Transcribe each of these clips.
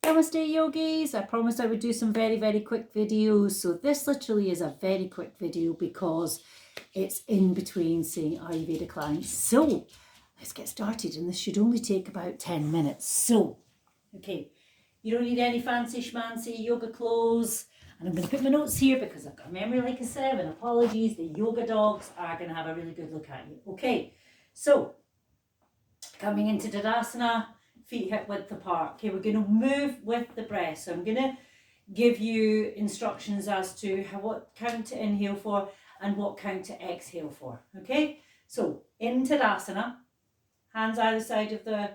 Namaste yogis. I promised I would do some very quick videos. So this literally is a very quick video because it's in between seeing Ayurveda clients. So let's get started, and this should only take about 10 minutes. So, okay, you don't need any fancy schmancy yoga clothes. And I'm going to put my notes here because I've got a memory like a 7. Apologies, the yoga dogs are going to have a really good look at you. Okay, so coming into Tadasana, feet hip width apart. Okay, we're going to move with the breath. So I'm going to give you instructions as to what count to inhale for and what count to exhale for. Okay, so in Tadasana, hands either side of the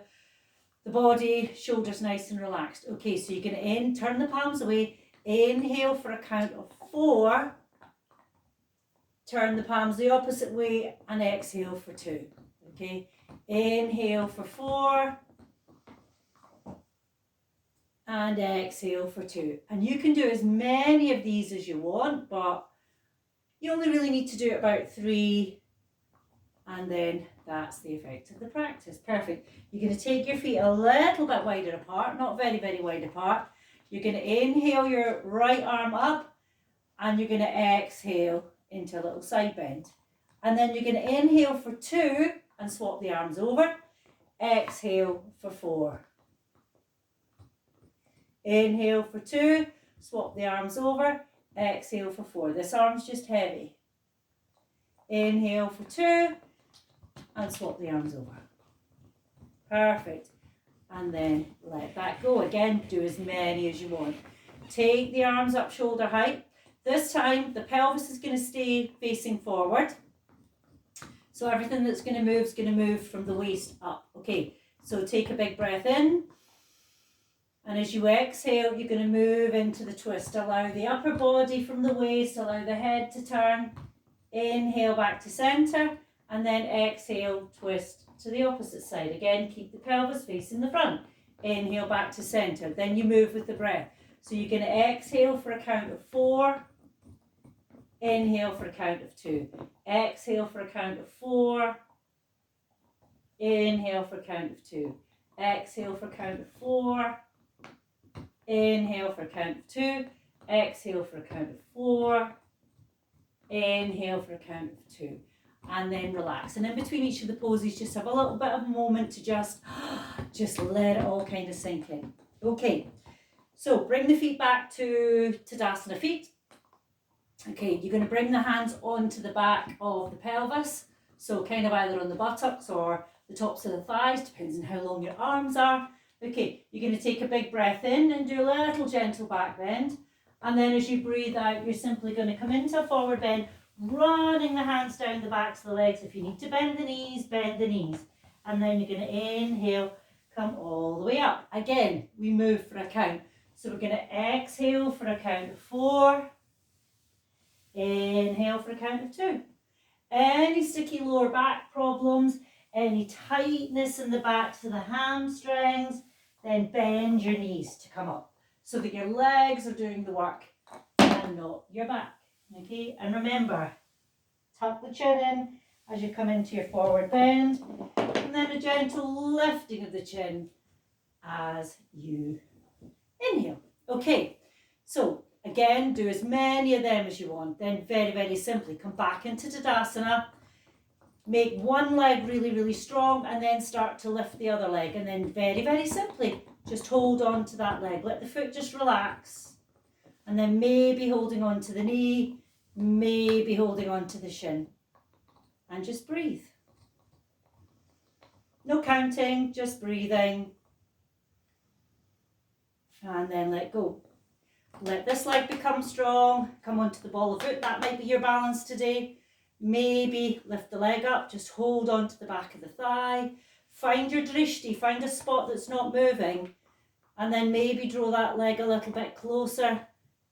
body, shoulders nice and relaxed. Okay, so you're going to turn the palms away, inhale for a count of 4, turn the palms the opposite way and exhale for 2. Okay, inhale for 4 and exhale for 2. And you can do as many of these as you want, but you only really need to do it about 3, and then that's the effect of the practice. Perfect. You're going to take your feet a little bit wider apart, not very wide apart. You're going to inhale your right arm up, and you're going to exhale into a little side bend. And then you're going to inhale for 2 and swap the arms over. Exhale for 4. Inhale for 2, swap the arms over. Exhale for 4. This arm's just heavy. Inhale for 2 and swap the arms over. Perfect. And then let that go. Again, do as many as you want. Take the arms up shoulder height. This time the pelvis is going to stay facing forward. So everything that's going to move is going to move from the waist up. Okay, so take a big breath in. And as you exhale, you're going to move into the twist. Allow the upper body from the waist, allow the head to turn. Inhale back to center, and then exhale, twist to the opposite side. Again, keep the pelvis facing the front. Inhale back to center. Then you move with the breath. So you're going to exhale for a count of 4. Inhale for a count of 2. Exhale for a count of 4. Inhale for a count of 2. Exhale for a count of 4. Inhale for a count of 2. Exhale for a count of 4. Inhale for a count of 2. And then relax. And in between each of the poses, just have a little bit of a moment to just let it all kind of sink in. Okay, so bring the feet back to Tadasana feet. Okay, you're going to bring the hands onto the back of the pelvis. So kind of either on the buttocks or the tops of the thighs, depends on how long your arms are. Okay, you're going to take a big breath in and do a little gentle back bend. And then as you breathe out, you're simply going to come into a forward bend, running the hands down the backs of the legs. If you need to bend the knees, bend the knees. And then you're going to inhale, come all the way up. Again, we move for a count. So we're going to exhale for a count of 4. Inhale for a count of 2. Any sticky lower back problems, any tightness in the backs of the hamstrings, then bend your knees to come up so that your legs are doing the work and not your back. Okay, and remember, tuck the chin in as you come into your forward bend, and then a gentle lifting of the chin as you inhale. Okay, so again, do as many of them as you want. Then very simply come back into Tadasana. Make one leg really strong, and then start to lift the other leg. And then very simply, just hold on to that leg. Let the foot just relax. And then maybe holding on to the knee, maybe holding on to the shin. And just breathe. No counting, just breathing. And then let go. Let this leg become strong. Come onto the ball of foot. That might be your balance today. Maybe lift the leg up. Just hold on to the back of the thigh. Find your drishti. Find a spot that's not moving. And then maybe draw that leg a little bit closer.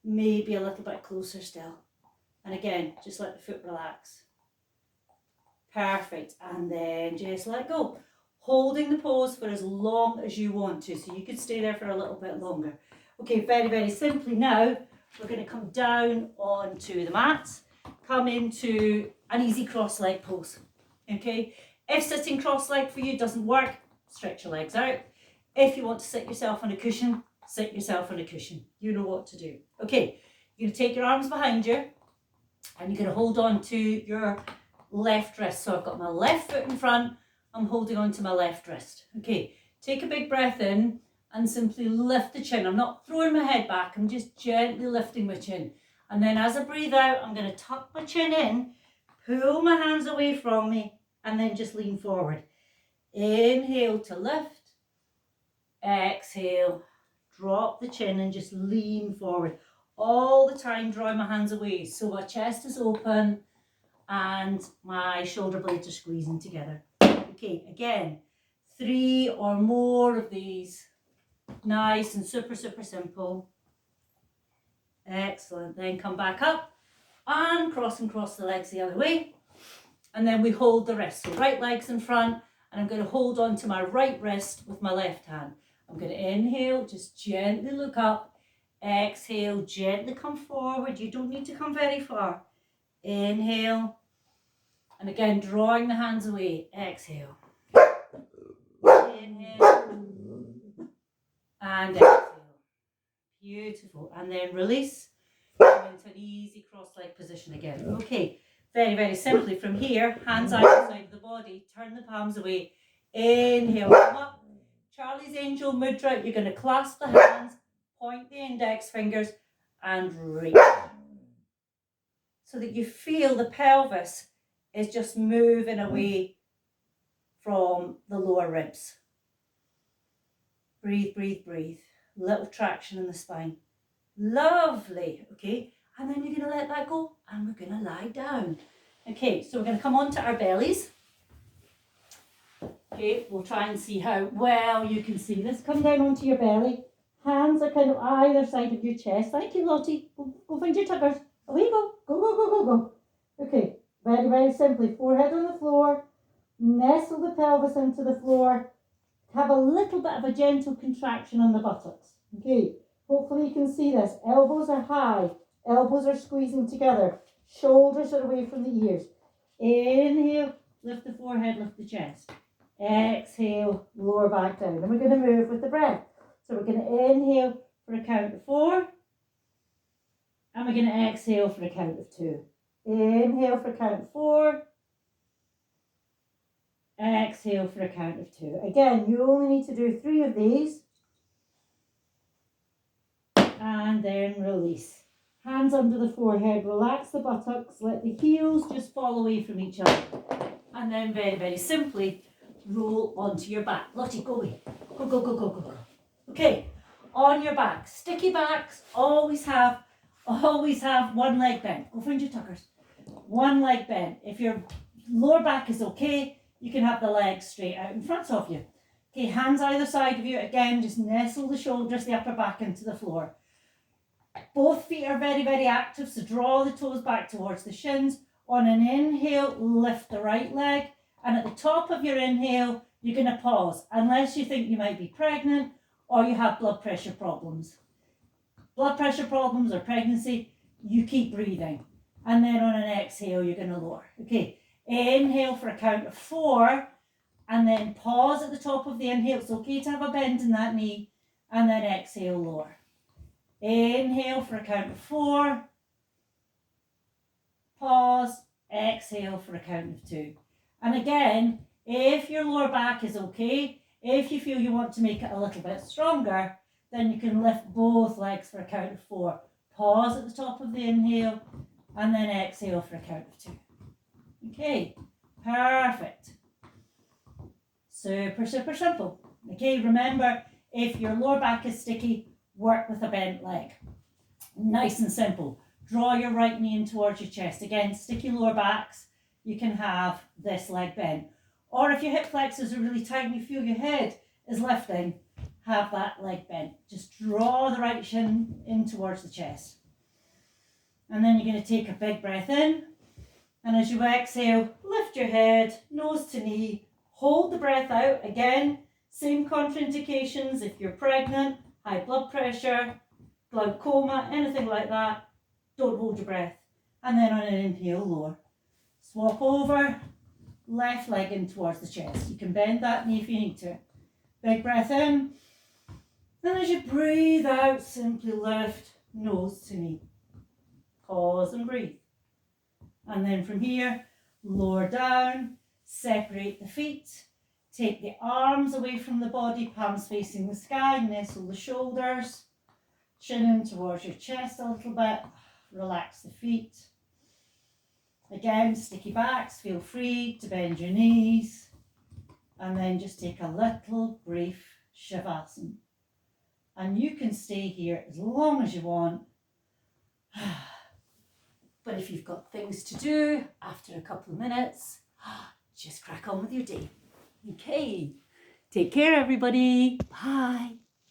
Maybe a little bit closer still. And again, just let the foot relax. Perfect. And then just let go. Holding the pose for as long as you want to. So you could stay there for a little bit longer. Okay, very simply now, we're going to come down onto the mat. Come into an easy cross-leg pose. Okay, if sitting cross-legged for you doesn't work, stretch your legs out. If you want to sit yourself on a cushion, sit yourself on a cushion. You know what to do. Okay, you're going to take your arms behind you and you're going to hold on to your left wrist. So I've got my left foot in front, I'm holding on to my left wrist. Okay, take a big breath in and simply lift the chin. I'm not throwing my head back, I'm just gently lifting my chin. And then as I breathe out, I'm going to tuck my chin in, pull my hands away from me, and then just lean forward. Inhale to lift, exhale, drop the chin and just lean forward. All the time drawing my hands away so my chest is open and my shoulder blades are squeezing together. Okay, again, 3 or more of these. Nice and super simple. Excellent. Then come back up and cross the legs the other way. And then we hold the wrist. So right leg's in front, and I'm going to hold on to my right wrist with my left hand. I'm going to inhale, just gently look up. Exhale, gently come forward. You don't need to come very far. Inhale. And again, drawing the hands away. Exhale. Inhale. And exhale. Beautiful. And then release. Come into an easy cross-leg position again. Okay. Very simply from here, hands either side of the body, turn the palms away. Inhale, come up. Charlie's Angel Mudra. You're going to clasp the hands, point the index fingers, and reach. So that you feel the pelvis is just moving away from the lower ribs. Breathe. Little traction in the spine. Lovely. Okay. And then you're going to let that go and we're going to lie down. Okay, so we're going to come onto our bellies. Okay, we'll try and see how well you can see this. Come down onto your belly. Hands are kind of either side of your chest. Thank you, Lottie. Go find your tuckers. Away you go. Go. Okay, very simply. Forehead on the floor. Nestle the pelvis into the floor. Have a little bit of a gentle contraction on the buttocks. Okay, hopefully you can see this. Elbows are high. Elbows are squeezing together. Shoulders are away from the ears. Inhale, lift the forehead, lift the chest. Exhale, lower back down. And we're going to move with the breath. So we're going to inhale for a count of 4. And we're going to exhale for a count of 2. Inhale for a count of 4. Exhale for a count of 2. Again, you only need to do 3 of these. And then release. Hands under the forehead, relax the buttocks, let the heels just fall away from each other. And then very simply, roll onto your back. Lottie, go away. Go. Okay, on your back. Sticky backs always have one leg bent. Go find your tuckers. One leg bent. If your lower back is okay, you can have the legs straight out in front of you. Okay, hands either side of you. Again, just nestle the shoulders, the upper back into the floor. Both feet are very active, so draw the toes back towards the shins. On an inhale, lift the right leg, and at the top of your inhale, you're going to pause, unless you think you might be pregnant or you have blood pressure problems. Blood pressure problems or pregnancy, you keep breathing. And then on an exhale, you're going to lower. Okay, inhale for a count of 4, and then pause at the top of the inhale. It's okay to have a bend in that knee, and then exhale, lower. Inhale for a count of 4. Pause. Exhale for a count of 2. And again, if your lower back is okay, if you feel you want to make it a little bit stronger, then you can lift both legs for a count of 4. Pause at the top of the inhale and then exhale for a count of 2. Okay, perfect. Super simple. Okay, remember, if your lower back is sticky, work with a bent leg. Nice and simple. Draw your right knee in towards your chest. Again, sticky lower backs, you can have this leg bent. Or if your hip flexors are really tight and you feel your head is lifting, have that leg bent. Just draw the right shin in towards the chest. And then you're going to take a big breath in. And as you exhale, lift your head, nose to knee. Hold the breath out. Again, same contraindications if you're pregnant, high blood pressure, glaucoma, anything like that. Don't hold your breath. And then on an inhale, lower. Swap over, left leg in towards the chest. You can bend that knee if you need to. Big breath in. Then as you breathe out, simply lift nose to knee. Pause and breathe. And then from here, lower down, separate the feet, take the arms away from the body, palms facing the sky, nestle the shoulders, chin in towards your chest a little bit, relax the feet. Again, sticky backs, feel free to bend your knees, and then just take a little brief Shavasana. And you can stay here as long as you want. But if you've got things to do after a couple of minutes, just crack on with your day. Okay, take care everybody. Bye.